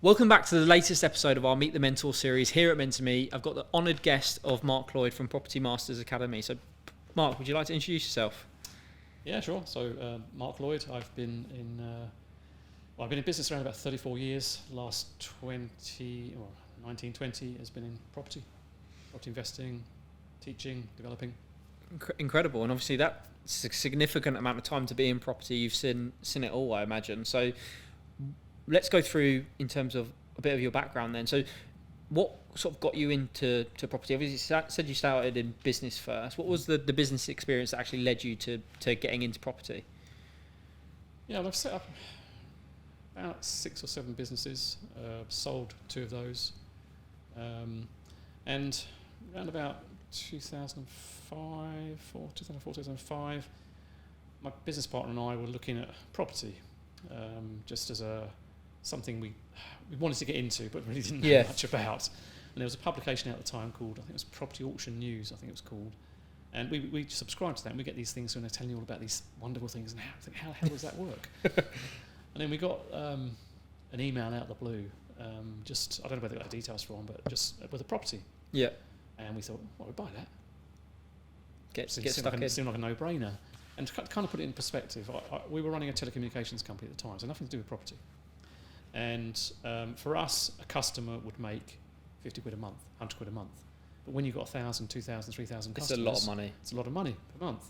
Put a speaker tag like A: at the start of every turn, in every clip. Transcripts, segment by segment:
A: Welcome back to the latest episode of our Meet the Mentor series here at Mentor Me. I've got the honoured guest of Mark Lloyd from Property Masters Academy. So, Mark, would you like to introduce yourself?
B: Yeah, sure. So, Mark Lloyd. I've been in business around about 34 years. Last 19, 20 has been in property investing, teaching, developing.
A: Incredible, and obviously that's a significant amount of time to be in property. You've seen it all, I imagine. So, let's go through in terms of a bit of your background then. So what sort of got you into property? Obviously you said you started in business first. What was the business experience that actually led you to getting into property?
B: Yeah, well, I've set up about 6 or 7 businesses, sold 2 of those. And around about 2005, my business partner and I were looking at property just as something we wanted to get into but really didn't know much about. And there was a publication out at the time called, I think it was Property Auction News, I think it was called. And we subscribed to that, and we get these things when they're telling you all about these wonderful things, and how the hell does that work? And then we got an email out of the blue, I don't know where they got the details from, but just with a property.
A: Yeah.
B: And we thought, well, we'd buy that.
A: Get stuck in.
B: It seemed like a no-brainer. And to kind of put it in perspective, we were running a telecommunications company at the time, so nothing to do with property. And for us, a customer would make 50 quid a month, 100 quid a month. But when you've got 1,000, 2,000, 3,000 customers...
A: It's a lot of money.
B: It's a lot of money per month.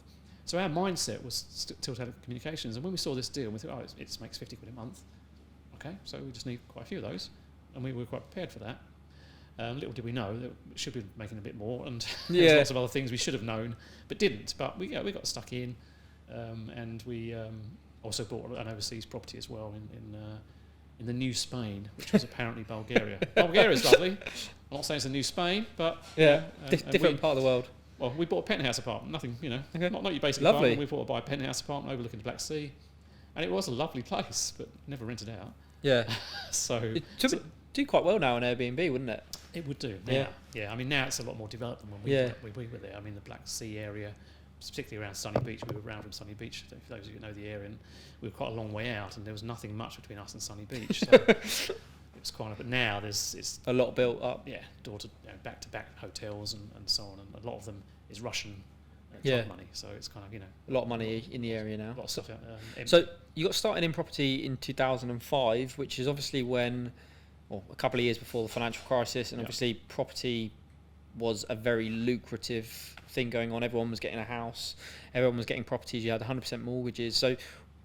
B: So our mindset was still telecommunications. And when we saw this deal, we thought, it makes 50 quid a month. Okay, so we just need quite a few of those. And we were quite prepared for that. Little did we know that we should be making a bit more. And there's lots of other things we should have known, but didn't. But we got stuck in. And we also bought an overseas property as well in the New Spain, which was apparently Bulgaria. Bulgaria's lovely. I'm not saying it's a New Spain, but
A: different part of the world.
B: Well, we bought a penthouse apartment. Nothing,
A: okay.
B: not your basic
A: lovely.
B: apartment. We bought a penthouse apartment overlooking the Black Sea, and it was a lovely place, but never rented out.
A: Yeah.
B: So
A: it do quite well now on Airbnb, wouldn't it?
B: It would do. Now. Yeah. I mean, now it's a lot more developed than when we were there. I mean, the Black Sea area, particularly around Sunny Beach. We were around from Sunny Beach, for those of you who know the area, and we were quite a long way out, and there was nothing much between us and Sunny Beach. So it was kind of, but now it's
A: a lot built up.
B: Yeah, back-to-back hotels and so on, and a lot of them is Russian money. So it's kind of
A: a lot of money in the area now.
B: A lot of stuff.
A: So you got started in property in 2005, which is obviously a couple of years before the financial crisis, and obviously property was a very lucrative thing going on. Everyone was getting a house, everyone was getting properties, you had 100% mortgages. So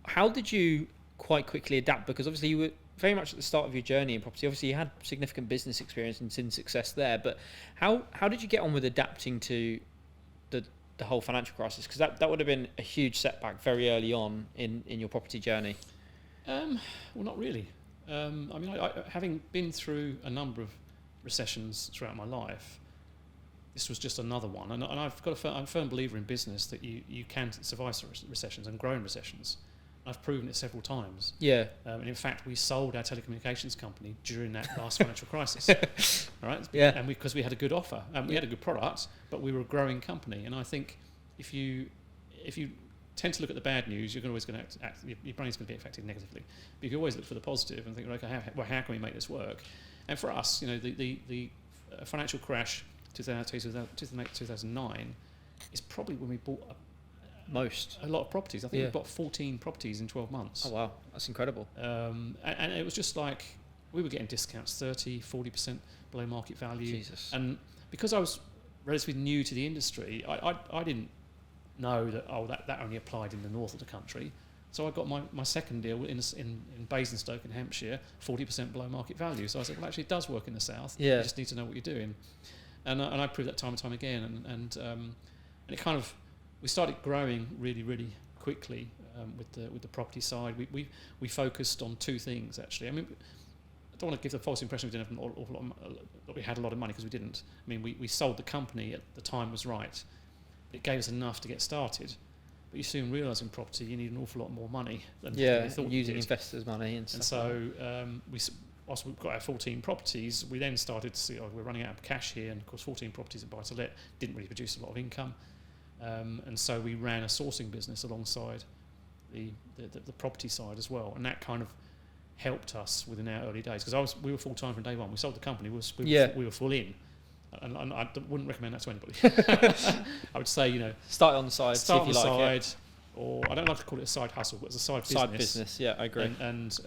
A: how did you quite quickly adapt? Because obviously you were very much at the start of your journey in property. Obviously you had significant business experience and seen success there, but how did you get on with adapting to the whole financial crisis? Because that would have been a huge setback very early on in your property journey.
B: Well, not really. I mean, I having been through a number of recessions throughout my life, this was just another one. And I'm a firm believer in business that you can survive recessions and grow in recessions. I've proven it several times.
A: Yeah.
B: And in fact, we sold our telecommunications company during that last financial crisis. All right.
A: Yeah.
B: And because we had a good offer and we had a good product, but we were a growing company. And I think if you tend to look at the bad news, you're always going to act, your brain's going to be affected negatively. But if you always look for the positive and think, okay, how can we make this work? And for us, the financial crash, 2008, 2009, is probably when we bought a lot of properties. I think we bought 14 properties in 12 months.
A: Oh wow, that's incredible.
B: And it was just like we were getting discounts 30-40% below market value.
A: Jesus.
B: And because I was relatively new to the industry, I didn't know that only applied in the north of the country. So I got my second deal in Basingstoke in Hampshire, 40% below market value. So I said, well, actually, it does work in the south.
A: Yeah.
B: You just need to know what you're doing. And I proved that time and time again. And it kind of, we started growing really, really quickly with the property side. We focused on 2 things, actually. I mean, I don't want to give the false impression we didn't have an awful lot that we had a lot of money, because we didn't. I mean, we sold the company at the time was right. It gave us enough to get started. But you soon realise in property you need an awful lot more money than you thought
A: using investors' money and stuff.
B: And so whilst we've got our 14 properties, we then started to see, we're running out of cash here, and of course 14 properties at buy-to-let didn't really produce a lot of income. And so we ran a sourcing business alongside the property side as well, and that kind of helped us within our early days, because we were full time from day one. We sold the company, we were full in, and I wouldn't recommend that to anybody. I would say,
A: Start on the side, see if you like it.
B: Or I don't like to call it a side hustle, but it's a side
A: business. Yeah, I agree.
B: And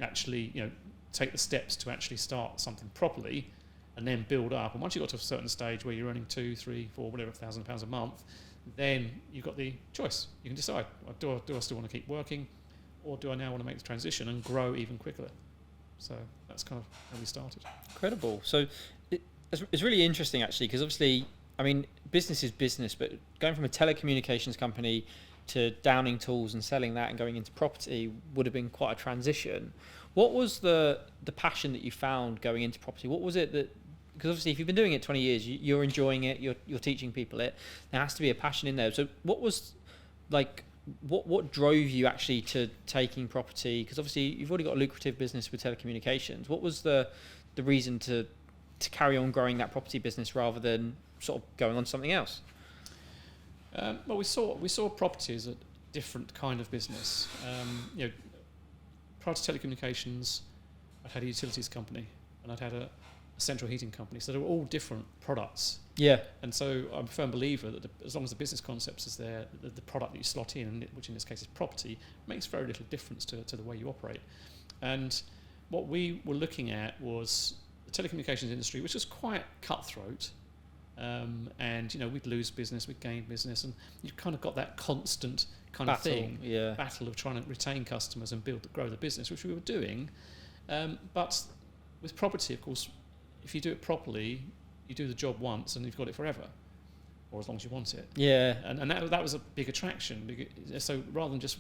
B: actually, take the steps to actually start something properly, and then build up. And once you got to a certain stage where you're earning 2, 3, 4, whatever £1,000 a month, then you've got the choice. You can decide: do I still want to keep working, or do I now want to make the transition and grow even quicker? So that's kind of how we started.
A: Incredible. So it's really interesting, actually, because obviously, I mean, business is business, but going from a telecommunications company to Downing Tools and selling that and going into property would have been quite a transition. What was the passion that you found going into property? What was it that, because obviously if you've been doing it 20 years, you're enjoying it, you're teaching people it, there has to be a passion in there. So what was, like, what drove you actually to taking property? Because obviously you've already got a lucrative business with telecommunications. What was the reason to carry on growing that property business rather than sort of going on to something else?
B: Well, we saw property as a different kind of business. Prior to telecommunications, I'd had a utilities company and I'd had a central heating company. So they were all different products. Yeah. And so I'm a firm believer that as long as the business concept is there, the product that you slot in, which in this case is property, makes very little difference to the way you operate. And what we were looking at was the telecommunications industry, which was quite cutthroat. And we'd lose business, we'd gain business, and you've kind of got that constant kind of battle of trying to retain customers and grow the business, which we were doing. But with property, of course, if you do it properly, you do the job once and you've got it forever, or as long as you want it. Yeah. And that was a big attraction. So rather than just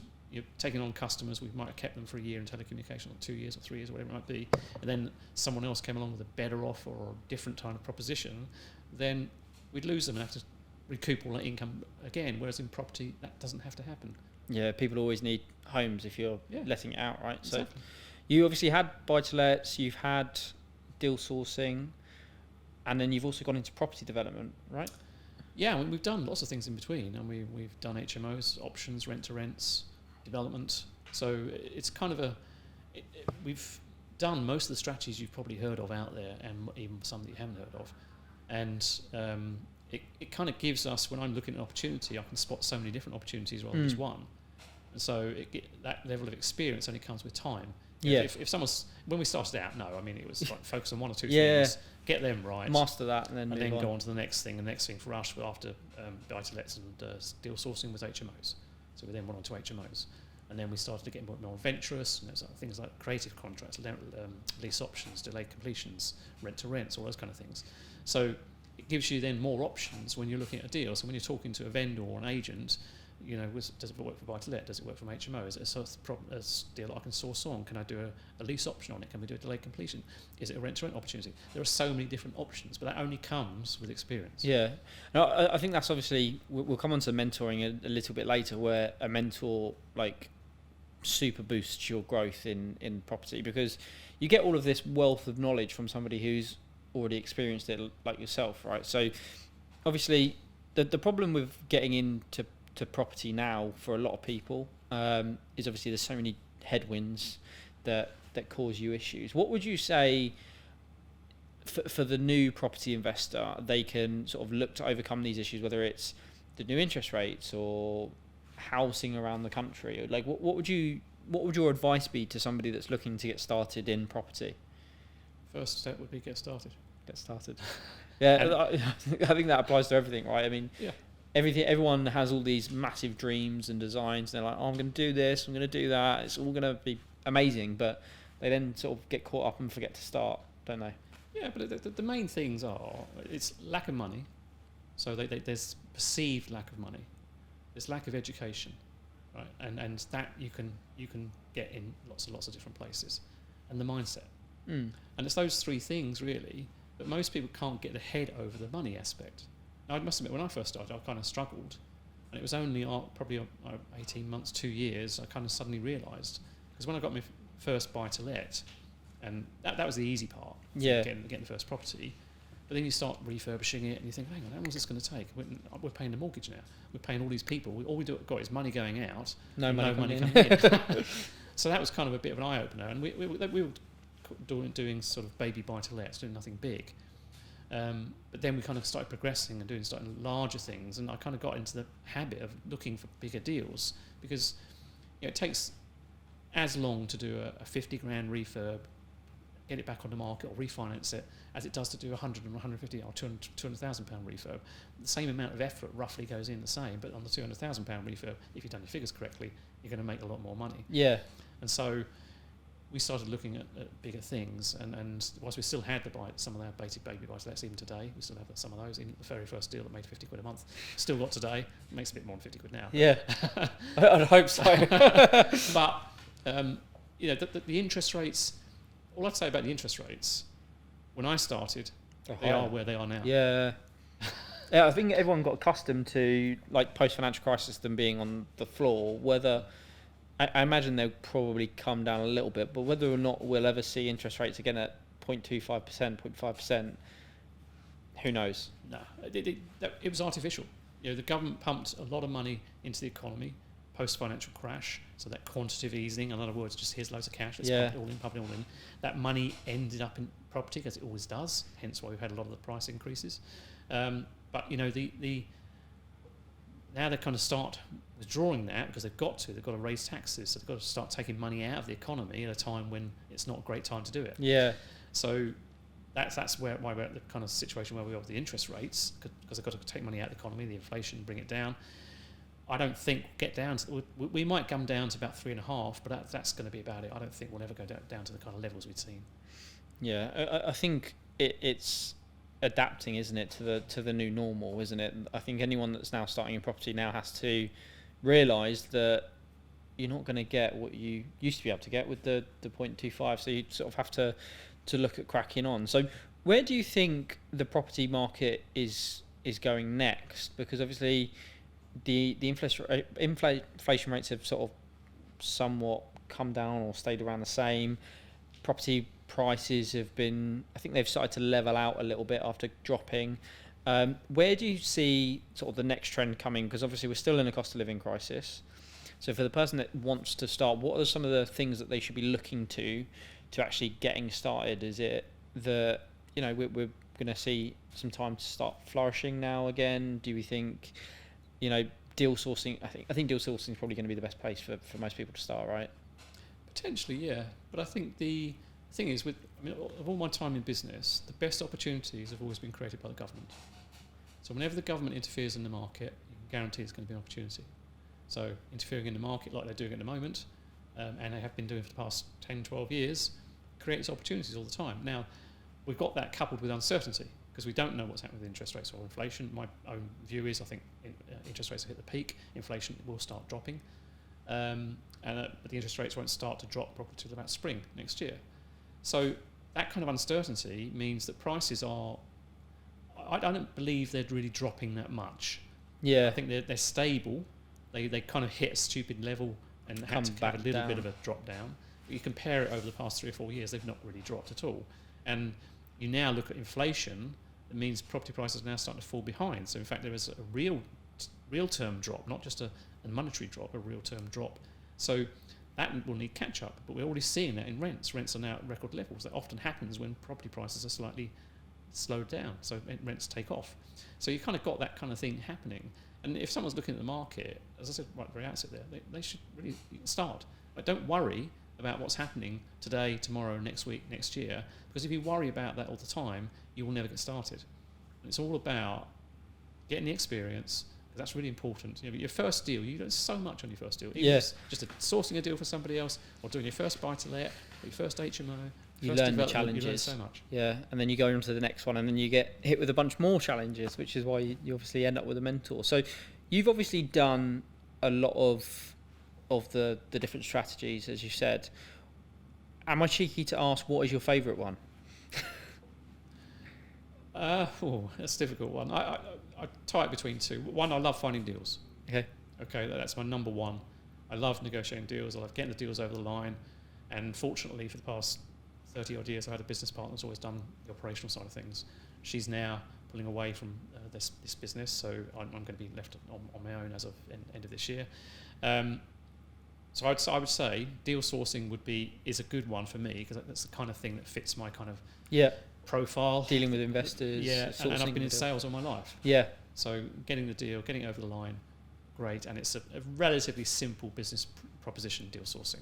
B: taking on customers, we might have kept them for a year in telecommunication, or 2 years or 3 years, or whatever it might be, and then someone else came along with a better offer or a different kind of proposition, then we'd lose them and have to recoup all that income again, whereas in property that doesn't have to happen.
A: Yeah, people always need homes if you're letting it out, right?
B: Exactly.
A: So you obviously had buy-to-lets, you've had deal sourcing, and then you've also gone into property development, right?
B: Yeah, we've done lots of things in between, and we've done HMOs, options, rent-to-rents, development. So it's kind of we've done most of the strategies you've probably heard of out there, and even some that you haven't heard of. And it kind of gives us, when I'm looking at an opportunity, I can spot so many different opportunities rather than just one. And so that level of experience only comes with time.
A: Yeah.
B: If someone's, when we started out, it was like focus on one or two things, get them right,
A: master that, and then
B: go on to the next thing. The next thing for us, after buy-to-lets and deal sourcing, was HMOs. So we then went on to HMOs. And then we started to get more adventurous, and there's things like creative contracts, lease options, delayed completions, rent-to-rents, all those kind of things. So it gives you then more options when you're looking at a deal. So when you're talking to a vendor or an agent, does it work for buy-to-let? Does it work from HMO? Is it a deal that I can source on? Can I do a lease option on it? Can we do a delayed completion? Is it a rent-to-rent opportunity? There are so many different options, but that only comes with experience.
A: Yeah. No, I think that's obviously, we'll come on to mentoring a little bit later, where a mentor super boosts your growth in property, because you get all of this wealth of knowledge from somebody who's already experienced it like yourself, right? So obviously the problem with getting into property now for a lot of people is obviously there's so many headwinds that cause you issues. What would you say for the new property investor they can sort of look to overcome these issues, whether it's the new interest rates or housing around the country? Like what would your advice be to somebody that's looking to get started in property?
B: First step would be get started.
A: Yeah. I think that applies to everything, right? I mean, everyone has all these massive dreams and designs, and they're like, I'm going to do this, I'm going to do that, it's all going to be amazing, but they then sort of get caught up and forget to start, don't they?
B: Yeah, but the main things it's lack of money. So there's perceived lack of money. There's lack of education, right? And that you can get in lots and lots of different places. And the mindset. And it's those three things, really, but most people can't get their head over the money aspect. Now, I must admit, when I first started, I kind of struggled. And it was only probably 18 months, 2 years, I kind of suddenly realised. Because when I got my first buy-to-let, and that was the easy part, getting the first property. But then you start refurbishing it and you think, hang on, how long is this going to take? We're paying the mortgage now. We're paying all these people. All we got is money going out, no money coming in. So that was kind of a bit of an eye opener, and we were doing sort of baby buy-to-lets, doing nothing big. But then we kind of started progressing and starting larger things, and I kind of got into the habit of looking for bigger deals, because it takes as long to do a 50 grand refurb, get it back on the market or refinance it, as it does to do 100 and 150 or 200,000 pound refurb. The same amount of effort roughly goes in the same, but on the 200,000 pound refurb, if you've done your figures correctly, you're going to make a lot more money.
A: Yeah.
B: And so we started looking at bigger things, and whilst we still had some of our basic baby buy-to-lets even today, we still have some of those. In the very first deal that made 50 quid a month, still got today. It makes a bit more than 50 quid now.
A: Yeah, I'd hope so.
B: But the interest rates. All I'd say about the interest rates, when I started, they are where they are now.
A: Yeah. Yeah, I think everyone got accustomed to, like, post-financial crisis, them being on the floor. Whether I imagine they'll probably come down a little bit, but whether or not we'll ever see interest rates again at 0.25%, 0.5%, who knows?
B: No, it was artificial. The government pumped a lot of money into the economy post-financial crash, so that quantitative easing, in other words, just here's loads of cash, let's pump it all in. That money ended up in property, as it always does, hence why we've had a lot of the price increases. But now they kind of start withdrawing that, because they've got to raise taxes, so they've got to start taking money out of the economy at a time when it's not a great time to do it.
A: Yeah.
B: So that's why we're at the kind of situation where we are with the interest rates, because they've got to take money out of the economy, the inflation, bring it down. I don't think get down to, we might come down to about 3.5, but that's going to be about it. I don't think we'll ever go down to the kind of levels we'd seen.
A: Yeah, I think it's adapting, isn't it, to the new normal, isn't it? I think anyone that's now starting in property now has to realise that you're not going to get what you used to be able to get with the 0.25, so you sort of have to look at cracking on. So where do you think the property market is going next? Because obviously the inflation rates have sort of somewhat come down or stayed around the same. Property prices have been, I think they've started to level out a little bit after dropping. Where do you see sort of the next trend coming? Because obviously we're still in a cost of living crisis. So for the person that wants to start, what are some of the things that they should be looking to actually getting started? Is it that, we're going to see some time to start flourishing now again? Do we think, deal sourcing? I think deal sourcing is probably going to be the best place for most people to start, right?
B: Potentially, yeah. But I think the thing is, of all my time in business, the best opportunities have always been created by the government. So whenever the government interferes in the market, you can guarantee there's going to be an opportunity. So interfering in the market like they're doing at the moment, and they have been doing for the past 10, 12 years, creates opportunities all the time. Now, we've got that coupled with uncertainty, because we don't know what's happening with interest rates or inflation. My own view is I think interest rates have hit the peak, inflation will start dropping, but the interest rates won't start to drop probably till about spring next year. So that kind of uncertainty means that prices are, I don't believe they're really dropping that much.
A: Yeah.
B: I think they're stable. They kind of hit a stupid level and had to have a little bit of a drop down. But you compare it over the past 3 or 4 years, they've not really dropped at all. And you now look at inflation, it means property prices are now starting to fall behind. So in fact, there is a real term drop, not just a monetary drop, a real term drop. So that will need catch up, but we're already seeing that in rents. Rents are now at record levels. That often happens when property prices are slightly slowed down, so rents take off. So you kind of got that kind of thing happening. And if someone's looking at the market, as I said right at the very outset there, they should really start. But don't worry about what's happening today, tomorrow, next week, next year, because if you worry about that all the time, you will never get started. And it's all about getting the experience. That's really important. Your first deal, you learn so much on your first deal.
A: Yes.
B: Just sourcing a deal for somebody else, or doing your first buy-to-let, or your first HMO.
A: You learn the challenges.
B: You learn so much.
A: Yeah, and then you go on to the next one, and then you get hit with a bunch more challenges, which is why you obviously end up with a mentor. So you've obviously done a lot of the different strategies, as you said. Am I cheeky to ask, what is your favourite one?
B: That's a difficult one. I tie it between two. One, I love finding deals. Okay, that's my number one. I love negotiating deals. I love getting the deals over the line. And fortunately, for the past 30 odd years, I had a business partner who's always done the operational side of things. She's now pulling away from this business, so I'm going to be left on my own as of end of this year. So I would say deal sourcing is a good one for me, because that's the kind of thing that fits my kind of profile.
A: Dealing with investors.
B: Yeah, and I've been in sales all my life.
A: Yeah.
B: So getting the deal, getting it over the line, great. And it's a relatively simple business proposition, deal sourcing.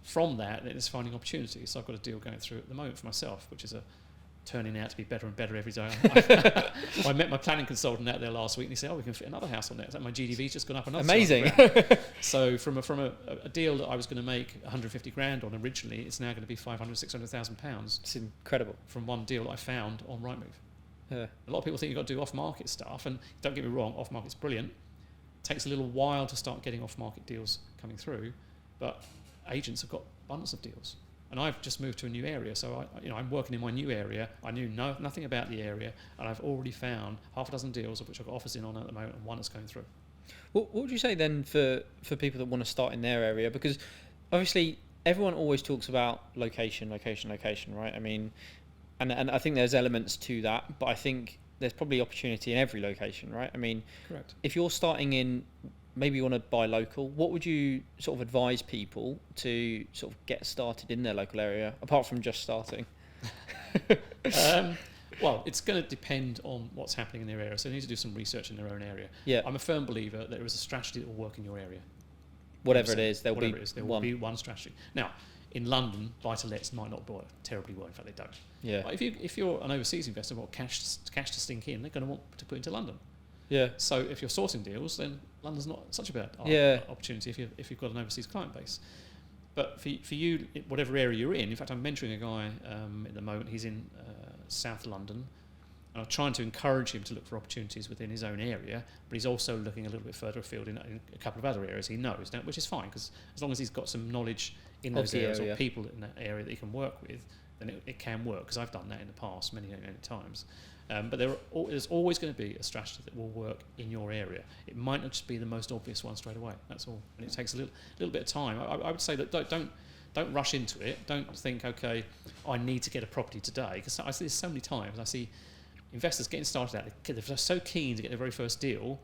B: From that, it's finding opportunities. So I've got a deal going through at the moment for myself, which is turning out to be better and better every day. I met my planning consultant out there last week, and he said, "Oh, we can fit another house on there." So my GDV's just gone up another.
A: Amazing.
B: So from a deal that I was going to make 150 grand on originally, it's now going to be 500, 600,000 pounds.
A: It's incredible.
B: From one deal that I found on Rightmove.
A: Yeah.
B: A lot of people think you've got to do off-market stuff, and don't get me wrong, off-market's brilliant. It takes a little while to start getting off-market deals coming through, but agents have got abundance of deals. And I've just moved to a new area, so I'm working in my new area. I knew nothing about the area, and I've already found half a dozen deals, of which I've got offers in on at the moment, and one is going through.
A: What would you say then for people that want to start in their area? Because obviously everyone always talks about location, right? I mean, and I think there's elements to that, but I think there's probably opportunity in every location, right? I mean,
B: correct.
A: If you're starting in, maybe you want to buy local, what would you sort of advise people to sort of get started in their local area, apart from just starting?
B: Well, it's going to depend on what's happening in their area, so they need to do some research in their own area.
A: Yeah.
B: I'm a firm believer that there is a strategy that will work in your area.
A: There will
B: be one strategy. Now, in London, buy-to-lets might not work terribly well. In fact, they don't.
A: Yeah.
B: But if you're an overseas investor, want cash to sink in, they're going to want to put into London.
A: Yeah.
B: So if you're sourcing deals, then London's not such a bad opportunity if you've got an overseas client base. But for you, whatever area you're in fact, I'm mentoring a guy at the moment. He's in South London, and I'm trying to encourage him to look for opportunities within his own area, but he's also looking a little bit further afield in a couple of other areas he knows, which is fine, because as long as he's got some knowledge in those areas or people in that area that he can work with, then it can work, because I've done that in the past many times. But there's always going to be a strategy that will work in your area. It might not just be the most obvious one straight away. That's all, and it takes a little bit of time. I would say that don't rush into it. Don't think, okay, I need to get a property today, because I see this so many times. I see investors getting started out. They're so keen to get their very first deal,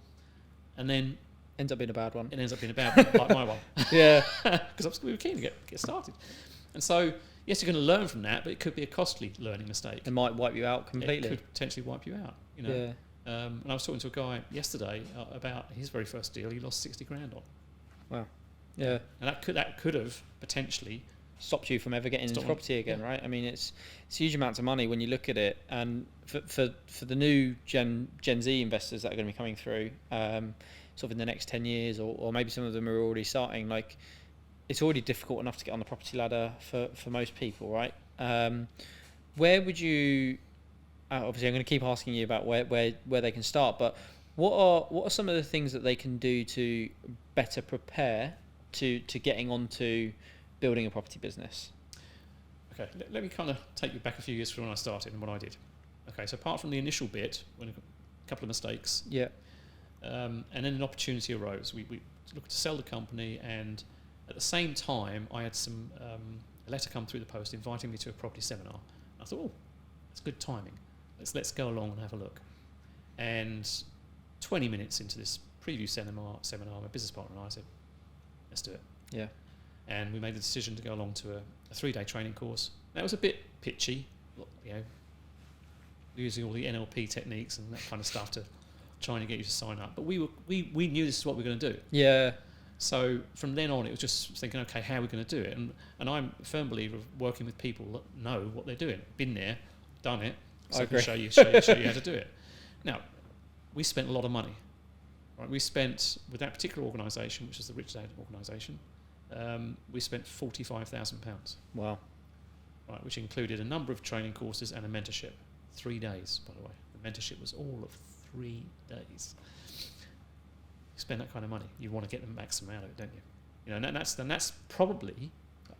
B: and then
A: ends up being a bad one.
B: It ends up being a bad one, like my one.
A: Yeah,
B: because we were keen to get started, and so. Yes, you're going to learn from that, but it could be a costly learning mistake.
A: It might wipe you out completely.
B: It could potentially wipe you out.
A: Yeah.
B: And I was talking to a guy yesterday about his very first deal. He lost 60 grand on.
A: Wow. Yeah.
B: And that could have potentially
A: stopped you from ever getting into property again, right? I mean, it's huge amounts of money when you look at it. And for the new Gen Z investors that are going to be coming through, sort of in the next 10 years, or maybe some of them are already starting, like. It's already difficult enough to get on the property ladder for most people, right? Where would you? Obviously, I'm going to keep asking you about where they can start, but what are some of the things that they can do to better prepare to getting onto building a property business?
B: Okay, let me kind of take you back a few years from when I started and what I did. Okay, so apart from the initial bit, when a couple of mistakes, and then an opportunity arose. We looked to sell the company, and at the same time, I had a letter come through the post inviting me to a property seminar. I thought, oh, that's good timing. Let's go along and have a look. And 20 minutes into this preview seminar, my business partner and I said, let's do it.
A: Yeah.
B: And we made the decision to go along to a 3-day training course. That was a bit pitchy, using all the NLP techniques and that kind of stuff to trying to get you to sign up. But we knew this is what we were going to do.
A: Yeah.
B: So from then on, it was just thinking, okay, how are we going to do it? And I'm a firm believer of working with people that know what they're doing, been there, done it, so I can show you how to do it. Now, we spent a lot of money. Right? We spent, with that particular organisation, which is the Rich Dad organisation, we spent £45,000.
A: Wow.
B: Right, which included a number of training courses and a mentorship. 3 days, by the way. The mentorship was all of 3 days. Spend that kind of money, you want to get the maximum out of it, don't you? And that's probably,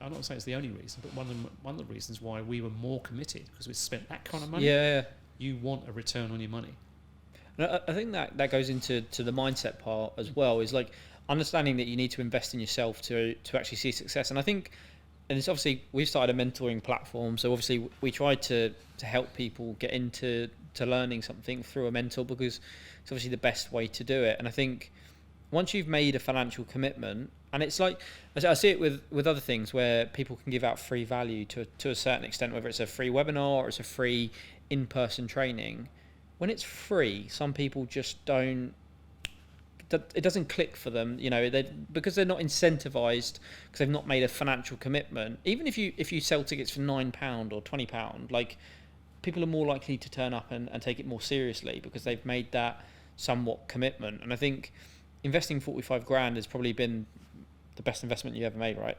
B: I'm not saying it's the only reason, but one of the reasons why we were more committed, because we spent that kind of money.
A: Yeah.
B: You want a return on your money.
A: And I think that goes into the mindset part as well, is like understanding that you need to invest in yourself to actually see success. And I think, and it's obviously, we've started a mentoring platform, so obviously we try to help people get into learning something through a mentor, because it's obviously the best way to do it. And I think once you've made a financial commitment, and it's like, I see it with other things where people can give out free value to a certain extent, whether it's a free webinar or it's a free in-person training. When it's free, some people just don't, it doesn't click for them, because they're not incentivized, because they've not made a financial commitment. Even if you sell tickets for £9 or £20, like, people are more likely to turn up and take it more seriously because they've made that somewhat commitment. And I think investing 45 grand has probably been the best investment you ever made, right?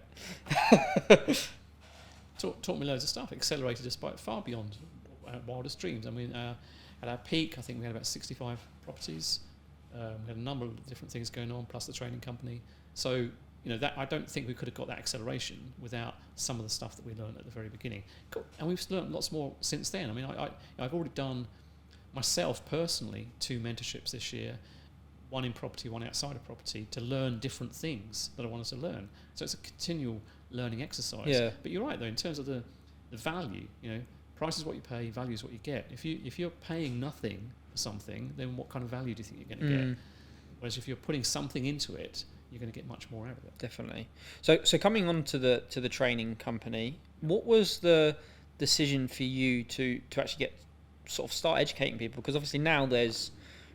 B: Taught me loads of stuff, accelerated us far beyond wildest dreams. I mean, at our peak, I think we had about 65 properties. We had a number of different things going on, plus the training company. So, that I don't think we could have got that acceleration without some of the stuff that we learned at the very beginning. And we've learned lots more since then. I mean, I've already done, myself personally, 2 mentorships this year, one in property, one outside of property, to learn different things that I wanted to learn. So it's a continual learning exercise.
A: Yeah.
B: But you're right, though, in terms of the value, price is what you pay, value is what you get. If you're paying nothing for something, then what kind of value do you think you're going to get? Whereas if you're putting something into it, you're going to get much more out of it.
A: Definitely. So coming on to the training company, what was the decision for you to actually start educating people? Because obviously now there's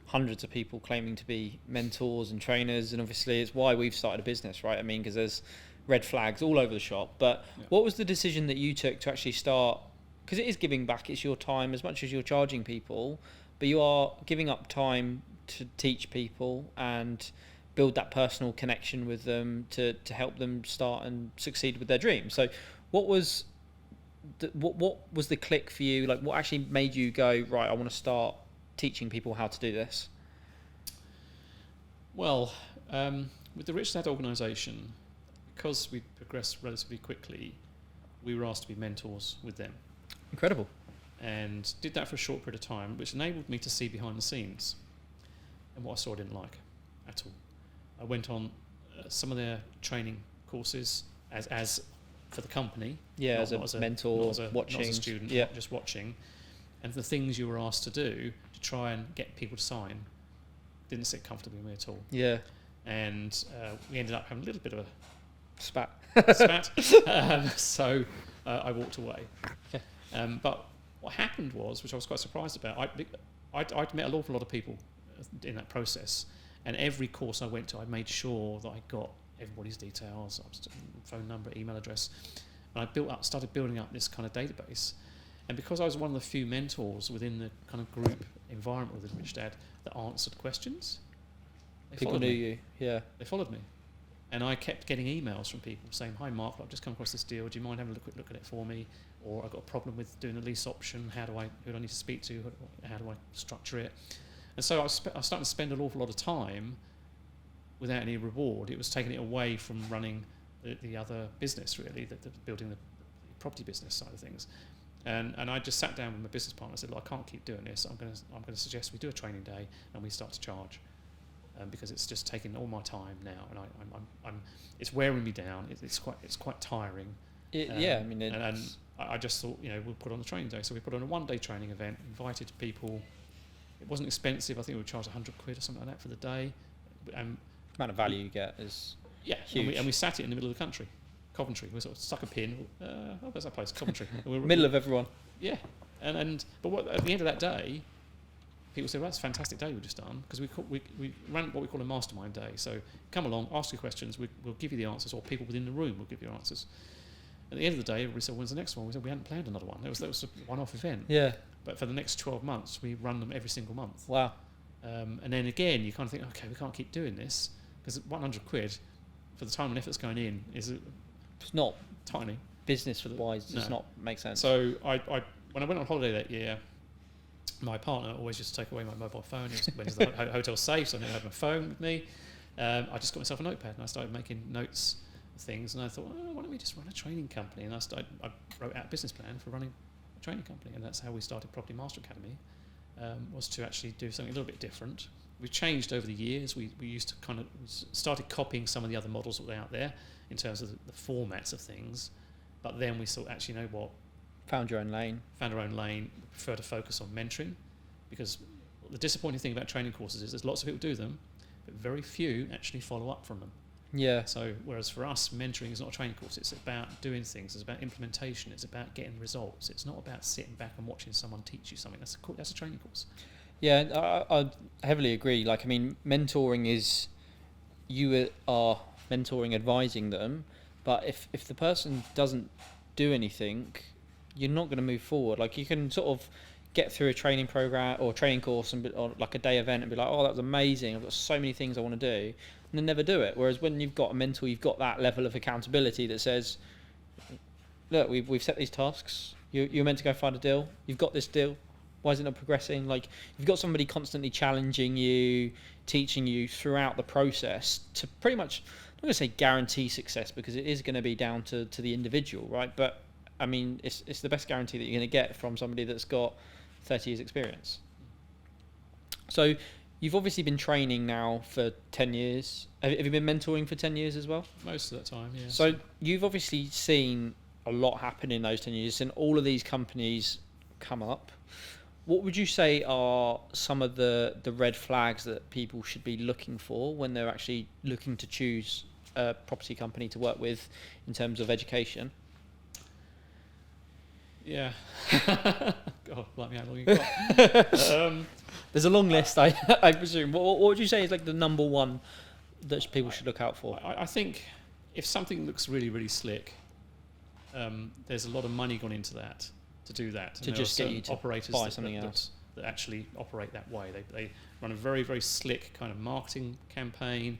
A: hundreds of people claiming to be mentors and trainers, and obviously it's why we've started a business, right? I mean, because there's red flags all over the shop. But what was the decision that you took to actually start? Because it is giving back, it's your time as much as you're charging people, but you are giving up time to teach people and build that personal connection with them to help them start and succeed with their dreams. So what was the click for you? Like, what actually made you go, right, I want to start teaching people how to do this?
B: Well, with the Rich Dad organisation, because we progressed relatively quickly, we were asked to be mentors with them.
A: Incredible.
B: And did that for a short period of time, which enabled me to see behind the scenes. And what I saw I didn't like at all. I went on some of their training courses as for the company.
A: Yeah, as a mentor, watching.
B: Not as a student, just watching. And the things you were asked to do to try and get people to sign didn't sit comfortably with me at all.
A: Yeah.
B: And we ended up having a little bit of a
A: spat.
B: So I walked away. But what happened was, which I was quite surprised about, I'd met an awful lot of people in that process, and every course I went to, I made sure that I got everybody's details, phone number, email address, and I started building up this kind of database. And because I was one of the few mentors within the kind of group environment within Rich Dad that answered questions,
A: people knew you. Yeah,
B: they followed me. And I kept getting emails from people saying, "Hi Mark, I've just come across this deal. Do you mind having a quick look at it for me?" Or "I've got a problem with doing a lease option. Who do I need to speak to? How do I structure it?" And so I was starting to spend an awful lot of time without any reward. It was taking it away from running the other business, really, the building the property business side of things. And I just sat down with my business partner and said, "Look, I can't keep doing this. I'm going to suggest we do a training day and we start to charge." Because it's just taking all my time now, and I'm it's wearing me down. It's quite tiring. And I just thought, we'll put on a training day. So we put on a 1-day training event, invited people. It wasn't expensive. I think we charged £100 or something like that for the day.
A: The amount of value you get is huge.
B: And we sat it in the middle of the country, Coventry. We sort of stuck a pin. Where's that place? Coventry.
A: Middle of everyone.
B: Yeah, but at the end of that day, people say, "Well, that's a fantastic day we've just done," because we ran what we call a mastermind day. So come along, ask your questions, we'll give you the answers, or people within the room will give you answers. At the end of the day, everybody said, "When's the next one?" We said, "We hadn't planned another one. That was a one-off event."
A: Yeah.
B: But for the next 12 months, we run them every single month.
A: Wow.
B: And then again, you kind of think, okay, we can't keep doing this, because £100 for the time and effort that's going in is
A: it's not
B: tiny.
A: Business-wise, does not make sense.
B: So when I went on holiday that year, my partner always used to take away my mobile phone. When the hotel safe, so I never had my phone with me. I just got myself a notepad and I started making notes of things. And I thought, why don't we just run a training company? And I wrote out a business plan for running a training company, and that's how we started Property Master Academy. Was to actually do something a little bit different. We've changed over the years. We used to we started copying some of the other models that were out there in terms of the formats of things, but then we thought, actually, you know what?
A: Found our own lane.
B: We prefer to focus on mentoring, because the disappointing thing about training courses is there's lots of people do them, but very few actually follow up from them.
A: Yeah.
B: So whereas for us, mentoring is not a training course. It's about doing things. It's about implementation. It's about getting results. It's not about sitting back and watching someone teach you something. That's a training course.
A: Yeah, I heavily agree. Like, I mean, mentoring is, you are mentoring, advising them, but if the person doesn't do anything, you're not going to move forward. Like, you can sort of get through a training program or training course or like a day event and be like, oh, that was amazing, I've got so many things I want to do, and then never do it. Whereas when you've got a mentor, you've got that level of accountability that says, look, we've set these tasks, you're meant to go find a deal, you've got this deal, why is it not progressing? Like, you've got somebody constantly challenging you, teaching you throughout the process to pretty much, I'm not going to say guarantee success, because it is going to be down to the individual, right? But I mean, it's the best guarantee that you're going to get from somebody that's got 30 years experience. So you've obviously been training now for 10 years. Have you been mentoring for 10 years as well?
B: Most of the time, yeah.
A: So you've obviously seen a lot happen in those 10 years, and all of these companies come up. What would you say are some of the red flags that people should be looking for when they're actually looking to choose a property company to work with in terms of education?
B: Yeah. God, like me, how long you got?
A: There's a long list, I presume. What would you say is like the number one that people should look out for?
B: I think if something looks really, really slick, there's a lot of money gone into that, to do that.
A: To just get you to
B: operators
A: buy something else.
B: That actually operate that way. They run a very, very slick kind of marketing campaign.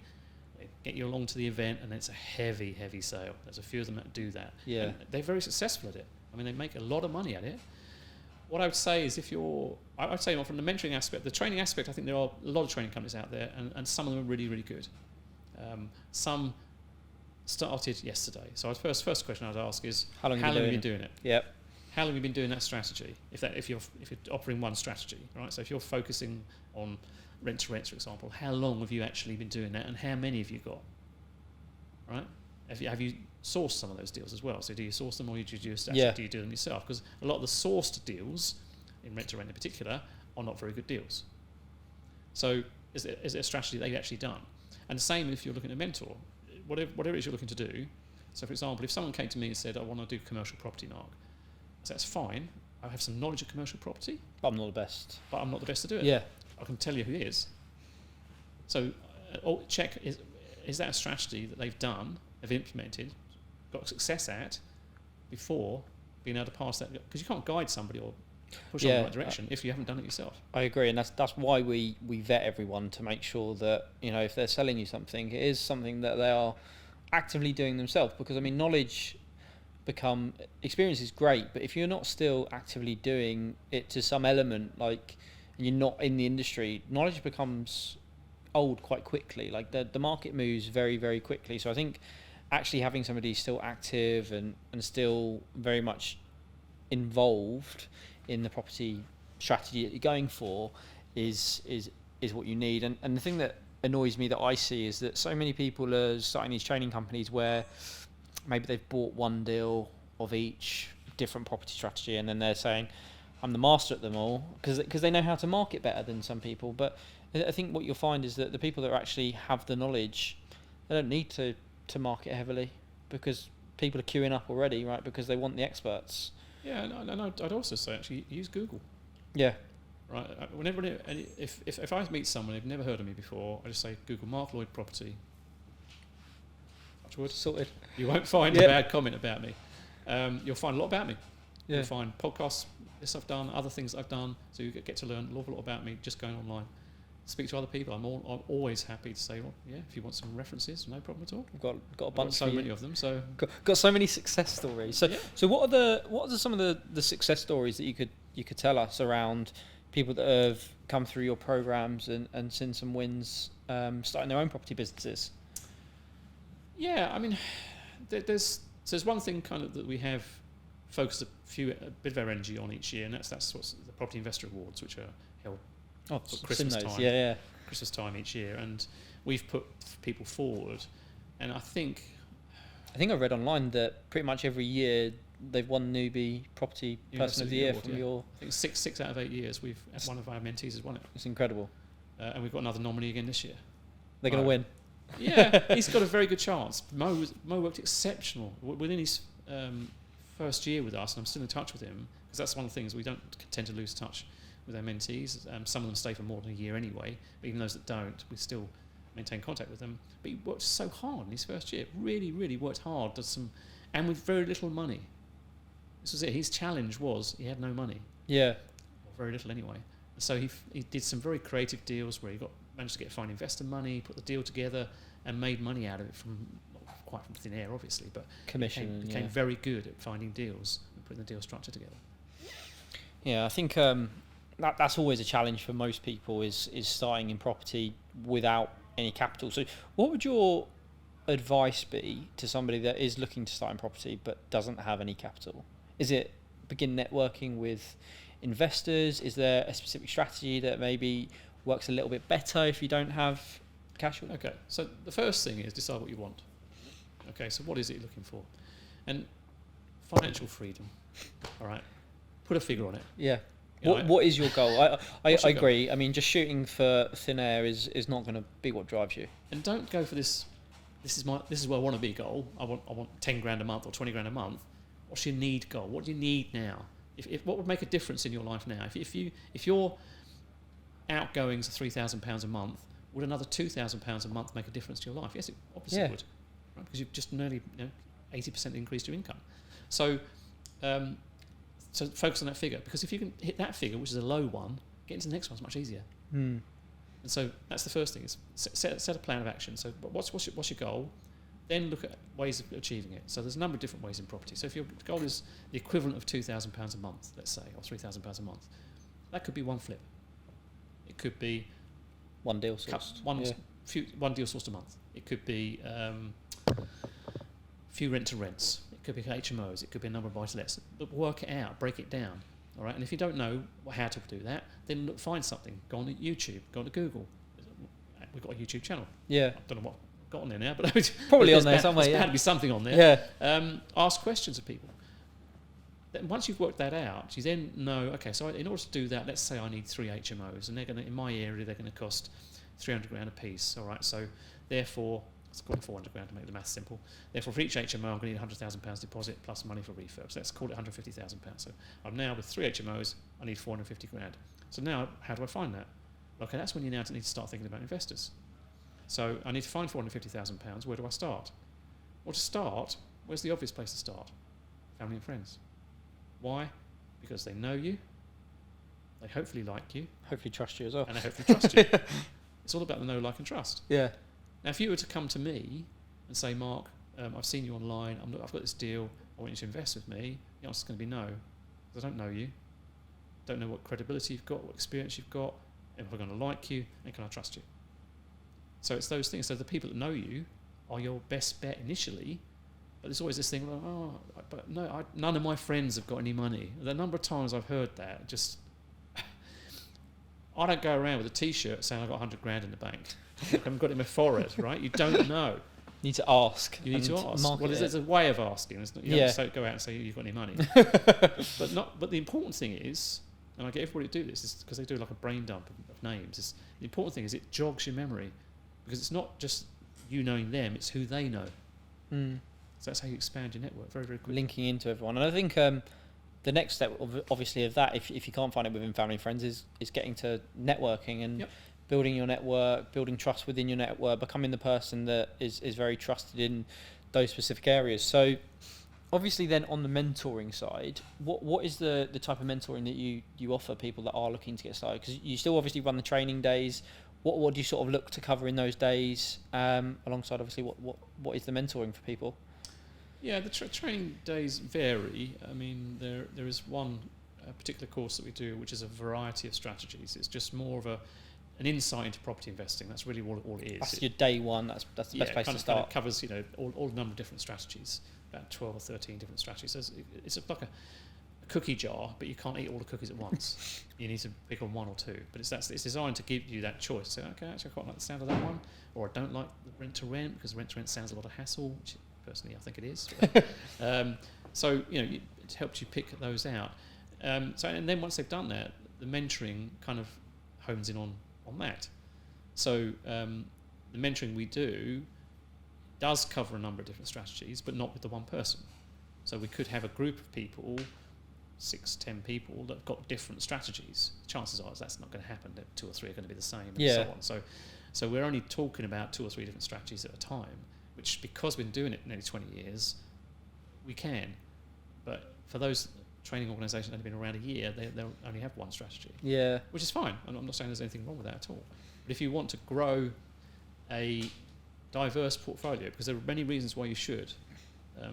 B: They get you along to the event, and it's a heavy, heavy sale. There's a few of them that do that.
A: Yeah.
B: And they're very successful at it. I mean, they make a lot of money at it. What I would say is, I would say from the mentoring aspect, the training aspect, I think there are a lot of training companies out there, and some of them are really, really good. Some started yesterday. So first question I'd ask is, how long have you been doing it?
A: Yep.
B: How long have you been doing that strategy? If you're offering one strategy, right? So if you're focusing on rent to rent, for example, how long have you actually been doing that, and how many have you got? Right? Have you sourced some of those deals as well? So do you source them, or do you do them yourself? Because a lot of the sourced deals, in rent to rent in particular, are not very good deals. So is it a strategy they've actually done? And the same if you're looking at a mentor, whatever it is you're looking to do. So for example, if someone came to me and said, I want to do commercial property, Mark, so that's fine. I have some knowledge of commercial property.
A: But I'm not the best.
B: But I'm not the best to do it.
A: Yeah.
B: I can tell you who is. So check, is that a strategy that they've done, have implemented, got success at, before being able to pass that? Because you can't guide somebody or push them in the right direction if you haven't done it yourself.
A: I agree, and that's why we vet everyone to make sure that, you know, if they're selling you something, it is something that they are actively doing themselves. Because I mean, experience is great, but if you're not still actively doing it to some element, like, and you're not in the industry, knowledge becomes old quite quickly. Like the market moves very, very quickly. So I think actually having somebody still active and still very much involved in the property strategy that you're going for is what you need. And the thing that annoys me that I see is that so many people are starting these training companies where maybe they've bought one deal of each different property strategy, and then they're saying, I'm the master at them all, because they know how to market better than some people. But I think what you'll find is that the people that actually have the knowledge, they don't need to market heavily, because people are queuing up already, right? Because they want the experts.
B: Yeah, no, I'd also say actually use Google.
A: Yeah.
B: Right. If I meet someone who've never heard of me before, I just say Google Mark Lloyd property. Touchwood.
A: Sorted.
B: You won't find a bad comment about me. You'll find a lot about me.
A: Yeah.
B: You'll find podcasts, this I've done, other things I've done, so you get to learn an awful lot about me just going online. Speak to other people. I'm always happy to say, well, yeah, if you want some references, no problem at all.
A: We've got a bunch.
B: So many of them. So
A: got so many success stories. So what are some of the success stories that you could tell us around people that have come through your programs and seen some wins, starting their own property businesses?
B: Yeah, I mean, there's one thing kind of that we have focused a bit of our energy on each year, and that's what's the Property Investor Awards, which are held Christmas time. Christmas time each year, and we've put people forward, and I think I
A: read online that pretty much every year they've won newbie property person of the year from your.
B: I think 6 out of 8 years we've one of our mentees has won it.
A: It's incredible,
B: and we've got another nominee again this year.
A: They're going to win.
B: Yeah, he's got a very good chance. Mo worked exceptional within his first year with us, and I'm still in touch with him because that's one of the things we don't tend to lose touch with our mentees. Some of them stay for more than a year anyway, but even those that don't, we still maintain contact with them. But he worked so hard in his first year, really, really worked hard, and with very little money. This was it. His challenge was he had no money.
A: Yeah.
B: Or very little anyway. So he did some very creative deals where he managed to get fine investor money, put the deal together, and made money out of it from thin air, obviously, but
A: commission
B: became very good at finding deals and putting the deal structure together.
A: Yeah, I think that's always a challenge for most people is starting in property without any capital. So what would your advice be to somebody that is looking to start in property but doesn't have any capital? Is it begin networking with investors? Is there a specific strategy that maybe works a little bit better if you don't have cash?
B: Okay, so the first thing is decide what you want. Okay, so what is it you're looking for? And financial freedom, all right? Put a figure on it.
A: Yeah. What is your goal? I agree. Goal? I mean, just shooting for thin air is not going to be what drives you.
B: And don't go for this is where I want to be goal. I want 10 grand a month or 20 grand a month. What's your need goal? What do you need now? If what would make a difference in your life now? If your outgoings are £3,000 a month, would another £2,000 a month make a difference to your life? Yes, it obviously would, right? Because you've just nearly 80% increased your income. So focus on that figure, because if you can hit that figure, which is a low one, getting to the next one's much easier. And so that's the first thing: is set a plan of action. So what's your goal? Then look at ways of achieving it. So there's a number of different ways in property. So if your goal is the equivalent of £2,000 a month, let's say, or £3,000 a month, that could be one flip. It could be
A: one deal sourced.
B: One deal sourced a month. It could be few rent-to-rents. It could be HMOs. It could be a number of buy-to-lets. But work it out. Break it down. All right. And if you don't know how to do that, then find something. Go on to YouTube. Go on to Google. We've got a YouTube channel.
A: Yeah.
B: I don't know what got on there now, but
A: probably on there somewhere.
B: There's
A: had
B: to be something on there.
A: Yeah.
B: Ask questions of people. Then once you've worked that out, you then know. Okay, so in order to do that, let's say I need 3 HMOs, and they're going to, in my area, they're going to cost 300 grand a piece. All right. So therefore, let's call it 400 grand to make the math simple. Therefore, for each HMO, I'm going to need £100,000 deposit plus money for refurbs. So let's call it £150,000. So I'm now with 3 HMOs. I need 450 grand. So now, how do I find that? Okay, that's when you now need to start thinking about investors. So I need to find £450,000. Where do I start? Well, to start, where's the obvious place to start? Family and friends. Why? Because they know you. They hopefully like you.
A: Hopefully trust you as well.
B: And they hopefully trust you. It's all about the know, like, and trust.
A: Yeah.
B: Now, if you were to come to me and say, Mark, I've seen you online. I've got this deal. I want you to invest with me. The answer's going to be no, because I don't know you. Don't know what credibility you've got, what experience you've got. Am I going to like you? And can I trust you? So it's those things. So the people that know you are your best bet initially. But there's always this thing, but no, none of my friends have got any money. The number of times I've heard that, just I don't go around with a T-shirt saying I've got 100 grand in the bank. I haven't got it in my forehead, right? You don't know.
A: You need to ask.
B: You need to ask. Well, there's a way of asking. You don't go out and say you've got any money. But the important thing is, and I get everybody to do this, is because they do like a brain dump of names. The important thing is it jogs your memory, because it's not just you knowing them; it's who they know. So that's how you expand your network very, very quickly.
A: Linking into everyone, and I think the next step, obviously, of that, if you can't find it within family and friends, is getting to networking and building your network, building trust within your network, becoming the person that is very trusted in those specific areas. So, obviously, then on the mentoring side, what is the type of mentoring that you offer people that are looking to get started? Because you still obviously run the training days. What do you sort of look to cover in those days, alongside obviously what is the mentoring for people?
B: Yeah, the training days vary. I mean, there is one particular course that we do, which is a variety of strategies. It's just more of an insight into property investing. That's really all it is.
A: That's your day one. That's the best place to start.
B: It covers all a number of different strategies, about 12 or 13 different strategies. So it's like a cookie jar, but you can't eat all the cookies at once. You need to pick on one or two. But it's designed to give you that choice. So okay, actually I quite like the sound of that one, or I don't like the rent to rent because rent to rent sounds a lot of hassle. Which personally, I think it is. So it helps you pick those out. And then once they've done that, the mentoring kind of hones in on that. So the mentoring we do does cover a number of different strategies, but not with the one person. So we could have a group of people, 6-10 people, that have got different strategies. Chances are that's not going to happen, that 2 or 3 are going to be the same, and so on. So we're only talking about 2 or 3 different strategies at a time, which, because we've been doing it nearly 20 years, we can. But for those training organisations that have been around a year, they'll only have one strategy.
A: Yeah.
B: Which is fine. I'm not saying there's anything wrong with that at all. But if you want to grow a diverse portfolio, because there are many reasons why you should,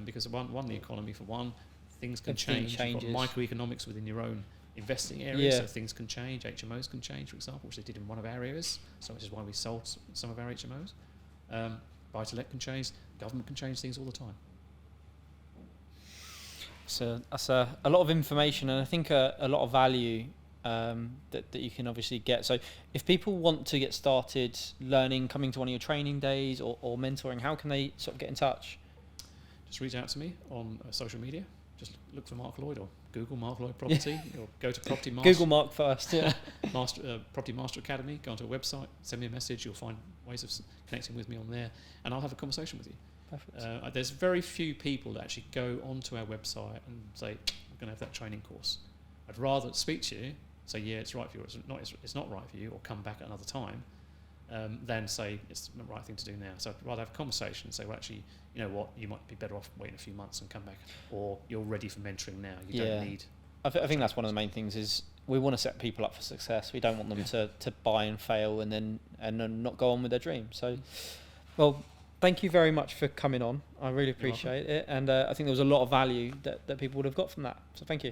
B: because one, the economy for one, things can change. You've got microeconomics within your own investing area, so things can change. HMOs can change, for example, which they did in one of our areas, so which is why we sold some of our HMOs. Buy-to-let can change. Government can change things all the time.
A: So that's a lot of information, and I think a lot of value that you can obviously get. So if people want to get started learning, coming to one of your training days or mentoring, how can they sort of get in touch?
B: Just reach out to me on social media. Just look for Mark Lloyd or Google Mark Lloyd Property, or go to Property Master.
A: Google Mark first. Yeah.
B: Property Master Academy. Go onto a website, send me a message. You'll find ways of connecting with me on there, and I'll have a conversation with you.
A: Perfect.
B: There's very few people that actually go onto our website and say, "I'm going to have that training course." I'd rather speak to you, say, "Yeah, it's right for you," or "It's not right for you," or "Come back at another time," than say it's the right thing to do now. So I'd rather have a conversation and say, "Well, actually, you know what? You might be better off waiting a few months and come back," or "You're ready for mentoring now. You don't need."
A: I think that's one of the main things is we want to set people up for success. We don't want them to buy and fail and then not go on with their dream. So, well, thank you very much for coming on. I really appreciate it, and I think there was a lot of value that people would have got from that. So thank you.